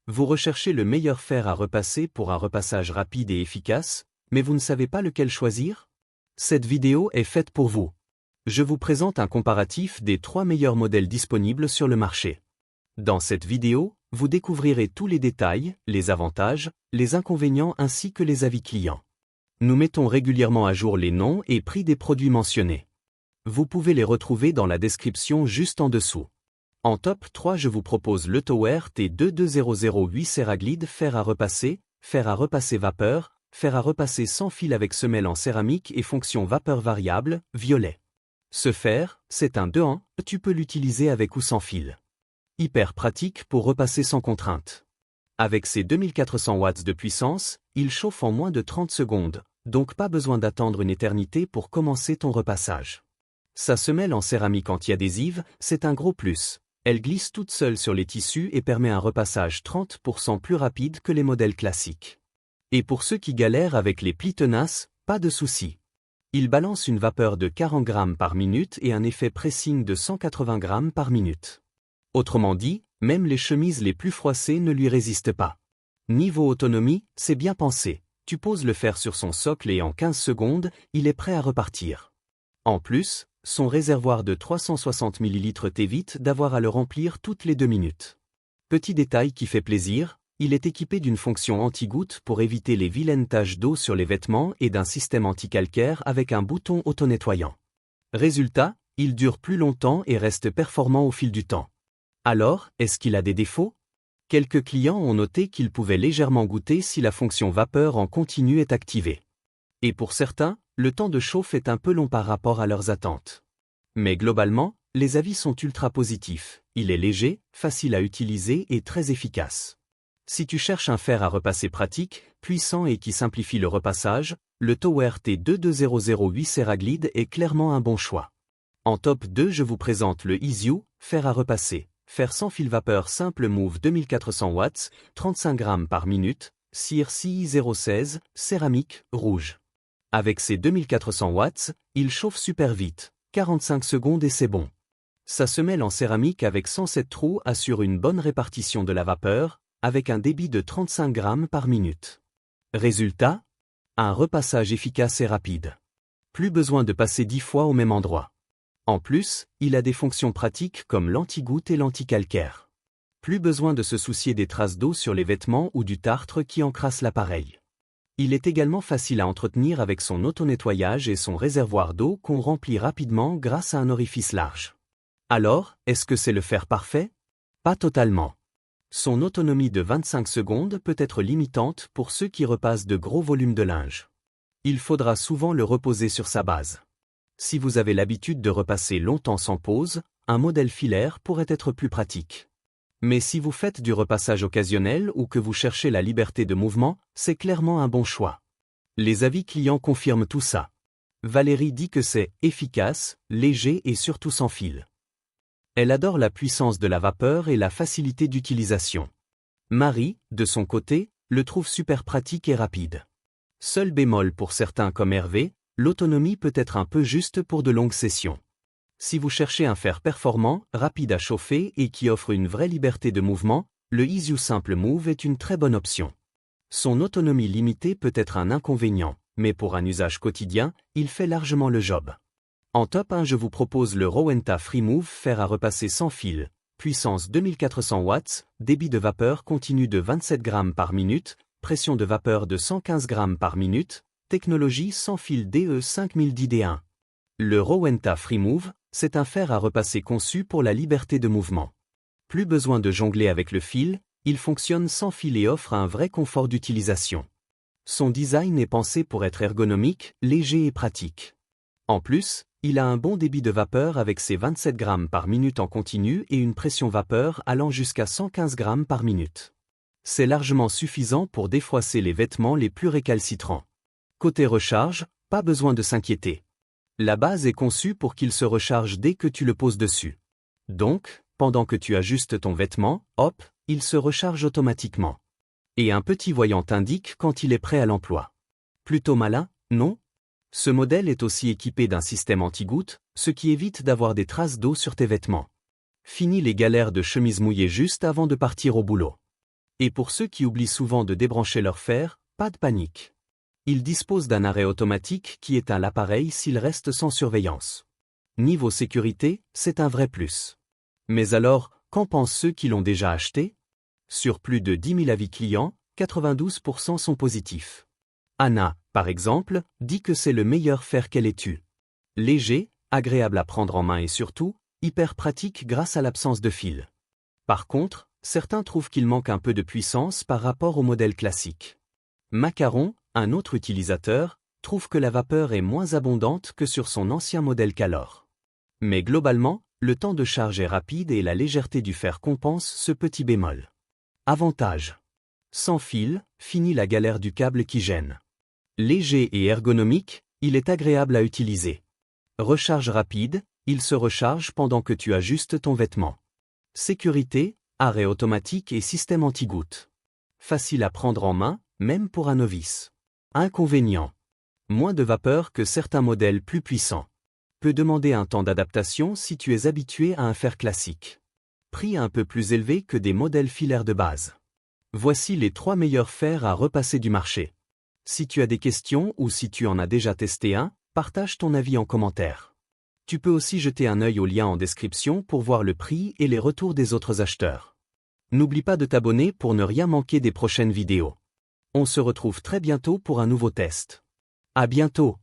Vous recherchez le meilleur fer à repasser pour un repassage rapide et efficace, mais vous ne savez pas lequel choisir? Cette vidéo est faite pour vous. Je vous présente un comparatif des 3 meilleurs modèles disponibles sur le marché. Dans cette vidéo, vous découvrirez tous les détails, les avantages, les inconvénients ainsi que les avis clients. Nous mettons régulièrement à jour les noms et prix des produits mentionnés. Vous pouvez les retrouver dans la description juste en dessous. En top 3, je vous propose le Tower T22008 Ceraglide fer à repasser vapeur, fer à repasser sans fil avec semelle en céramique et fonction vapeur variable, violet. Ce fer, c'est un 2 en 1, tu peux l'utiliser avec ou sans fil. Hyper pratique pour repasser sans contrainte. Avec ses 2400 watts de puissance, il chauffe en moins de 30 secondes, donc pas besoin d'attendre une éternité pour commencer ton repassage. Sa semelle en céramique anti-adhésive, c'est un gros plus. Elle glisse toute seule sur les tissus et permet un repassage 30% plus rapide que les modèles classiques. Et pour ceux qui galèrent avec les plis tenaces, pas de souci. Il balance une vapeur de 40 grammes par minute et un effet pressing de 180 grammes par minute. Autrement dit, même les chemises les plus froissées ne lui résistent pas. Niveau autonomie, c'est bien pensé. Tu poses le fer sur son socle et en 15 secondes, il est prêt à repartir. En plus, son réservoir de 360 ml t'évite d'avoir à le remplir toutes les 2 minutes. Petit détail qui fait plaisir, il est équipé d'une fonction anti-goutte pour éviter les vilaines taches d'eau sur les vêtements et d'un système anti-calcaire avec un bouton auto-nettoyant. Résultat, il dure plus longtemps et reste performant au fil du temps. Alors, est-ce qu'il a des défauts? Quelques clients ont noté qu'il pouvait légèrement goûter si la fonction vapeur en continu est activée. Et pour certains, le temps de chauffe est un peu long par rapport à leurs attentes. Mais globalement, les avis sont ultra positifs. Il est léger, facile à utiliser et très efficace. Si tu cherches un fer à repasser pratique, puissant et qui simplifie le repassage, le Tower T22008 Ceraglide est clairement un bon choix. En top 2, je vous présente le Easyu, fer à repasser, fer sans fil vapeur simple Move 2400 watts, 35 grammes par minute, cire CI016, céramique, rouge. Avec ses 2400 watts, il chauffe super vite, 45 secondes et c'est bon. Sa semelle en céramique avec 107 trous assure une bonne répartition de la vapeur, avec un débit de 35 grammes par minute. Résultat? Un repassage efficace et rapide. Plus besoin de passer 10 fois au même endroit. En plus, il a des fonctions pratiques comme l'anti-goutte et l'anti-calcaire. Plus besoin de se soucier des traces d'eau sur les vêtements ou du tartre qui encrasse l'appareil. Il est également facile à entretenir avec son auto-nettoyage et son réservoir d'eau qu'on remplit rapidement grâce à un orifice large. Alors, est-ce que c'est le fer parfait? Pas totalement. Son autonomie de 25 secondes peut être limitante pour ceux qui repassent de gros volumes de linge. Il faudra souvent le reposer sur sa base. Si vous avez l'habitude de repasser longtemps sans pause, un modèle filaire pourrait être plus pratique. Mais si vous faites du repassage occasionnel ou que vous cherchez la liberté de mouvement, c'est clairement un bon choix. Les avis clients confirment tout ça. Valérie dit que c'est efficace, léger et surtout sans fil. Elle adore la puissance de la vapeur et la facilité d'utilisation. Marie, de son côté, le trouve super pratique et rapide. Seul bémol pour certains comme Hervé, l'autonomie peut être un peu juste pour de longues sessions. Si vous cherchez un fer performant, rapide à chauffer et qui offre une vraie liberté de mouvement, le Easyu Simple Move est une très bonne option. Son autonomie limitée peut être un inconvénient, mais pour un usage quotidien, il fait largement le job. En top 1, je vous propose le Rowenta Free Move fer à repasser sans fil, puissance 2400 watts, débit de vapeur continu de 27 grammes par minute, pression de vapeur de 115 grammes par minute, technologie sans fil DE5010D1. Le Rowenta Free Move, c'est un fer à repasser conçu pour la liberté de mouvement. Plus besoin de jongler avec le fil, il fonctionne sans fil et offre un vrai confort d'utilisation. Son design est pensé pour être ergonomique, léger et pratique. En plus, il a un bon débit de vapeur avec ses 27 grammes par minute en continu et une pression vapeur allant jusqu'à 115 grammes par minute. C'est largement suffisant pour défroisser les vêtements les plus récalcitrants. Côté recharge, pas besoin de s'inquiéter. La base est conçue pour qu'il se recharge dès que tu le poses dessus. Donc, pendant que tu ajustes ton vêtement, hop, il se recharge automatiquement. Et un petit voyant t'indique quand il est prêt à l'emploi. Plutôt malin, non? Ce modèle est aussi équipé d'un système anti-goutte, ce qui évite d'avoir des traces d'eau sur tes vêtements. Fini les galères de chemise mouillée juste avant de partir au boulot. Et pour ceux qui oublient souvent de débrancher leur fer, pas de panique. Il dispose d'un arrêt automatique qui éteint l'appareil s'il reste sans surveillance. Niveau sécurité, c'est un vrai plus. Mais alors, qu'en pensent ceux qui l'ont déjà acheté? Sur plus de 10 000 avis clients, 92% sont positifs. Anna, par exemple, dit que c'est le meilleur fer qu'elle ait eu. Léger, agréable à prendre en main et surtout, hyper pratique grâce à l'absence de fil. Par contre, certains trouvent qu'il manque un peu de puissance par rapport au modèle classique. Macaron, un autre utilisateur, trouve que la vapeur est moins abondante que sur son ancien modèle qu'alors. Mais globalement, le temps de charge est rapide et la légèreté du fer compense ce petit bémol. Avantage. Sans fil, fini la galère du câble qui gêne. Léger et ergonomique, il est agréable à utiliser. Recharge rapide, il se recharge pendant que tu ajustes ton vêtement. Sécurité, arrêt automatique et système anti-goutte. Facile à prendre en main, même pour un novice. Inconvénient. Moins de vapeur que certains modèles plus puissants. Peut demander un temps d'adaptation si tu es habitué à un fer classique. Prix un peu plus élevé que des modèles filaires de base. Voici les 3 meilleurs fers à repasser du marché. Si tu as des questions ou si tu en as déjà testé un, partage ton avis en commentaire. Tu peux aussi jeter un œil au lien en description pour voir le prix et les retours des autres acheteurs. N'oublie pas de t'abonner pour ne rien manquer des prochaines vidéos. On se retrouve très bientôt pour un nouveau test. À bientôt!